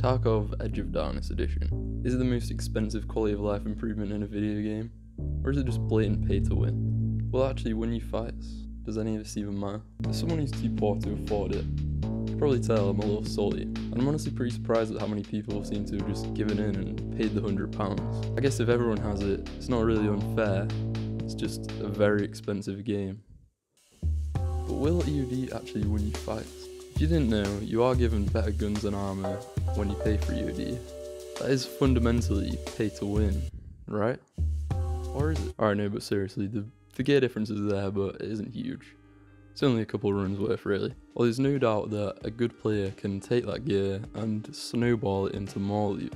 Tarkov Edge of Darkness Edition. Is it the most expensive quality of life improvement in a video game? Or is it just blatant pay to win? Well, actually, when you fight, does any of this even matter? As someone who's too poor to afford it, you can probably tell I'm a little salty, and I'm honestly pretty surprised at how many people seem to have just given in and paid the £100. I guess if everyone has it, it's not really unfair, it's just a very expensive game. But will EOD actually win you fights? If you didn't know, you are given better guns and armor when you pay for EOD. That is fundamentally pay to win, right? Or is it? Alright, no, but seriously, the gear difference is there, but it isn't huge. It's only a couple runs worth, really. Well, there's no doubt that a good player can take that gear and snowball it into more loot.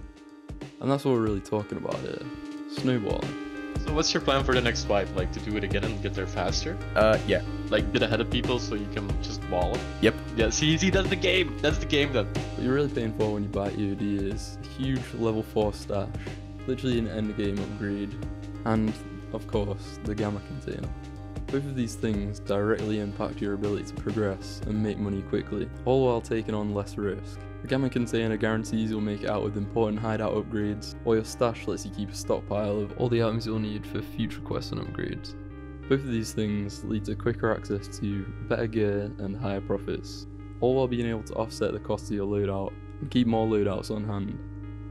And that's what we're really talking about here. Snowballing. So what's your plan for the next wipe? Like to do it again and get there faster? Yeah. Like get ahead of people so you can just wall them? Yep. Yeah, see, that's the game. That's the game then. What you're really paying for when you buy EOD is a huge level 4 stash, literally an endgame upgrade, and, of course, the gamma container. Both of these things directly impact your ability to progress and make money quickly, all while taking on less risk. The gamma container guarantees you'll make it out with important hideout upgrades, while your stash lets you keep a stockpile of all the items you'll need for future quests and upgrades. Both of these things lead to quicker access to better gear and higher profits, all while being able to offset the cost of your loadout and keep more loadouts on hand.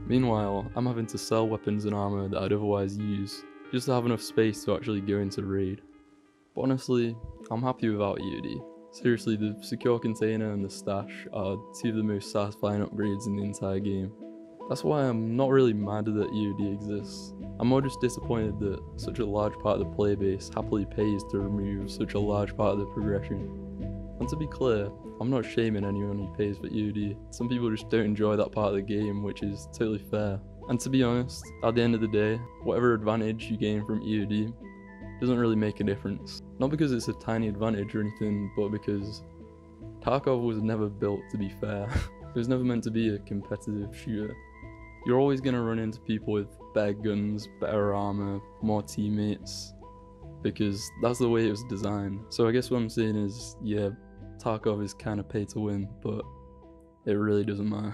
Meanwhile, I'm having to sell weapons and armor that I'd otherwise use, just to have enough space to actually go into raid. But honestly, I'm happy without EOD. Seriously, the secure container and the stash are two of the most satisfying upgrades in the entire game. That's why I'm not really mad that EOD exists. I'm more just disappointed that such a large part of the player base happily pays to remove such a large part of the progression. And to be clear, I'm not shaming anyone who pays for EOD. Some people just don't enjoy that part of the game, which is totally fair. And to be honest, at the end of the day, whatever advantage you gain from EOD doesn't really make a difference. Not because it's a tiny advantage or anything, but because Tarkov was never built to be fair. It was never meant to be a competitive shooter. You're always going to run into people with better guns, better armor, more teammates, because that's the way it was designed. So I guess what I'm saying is, yeah, Tarkov is kind of pay to win, but it really doesn't matter.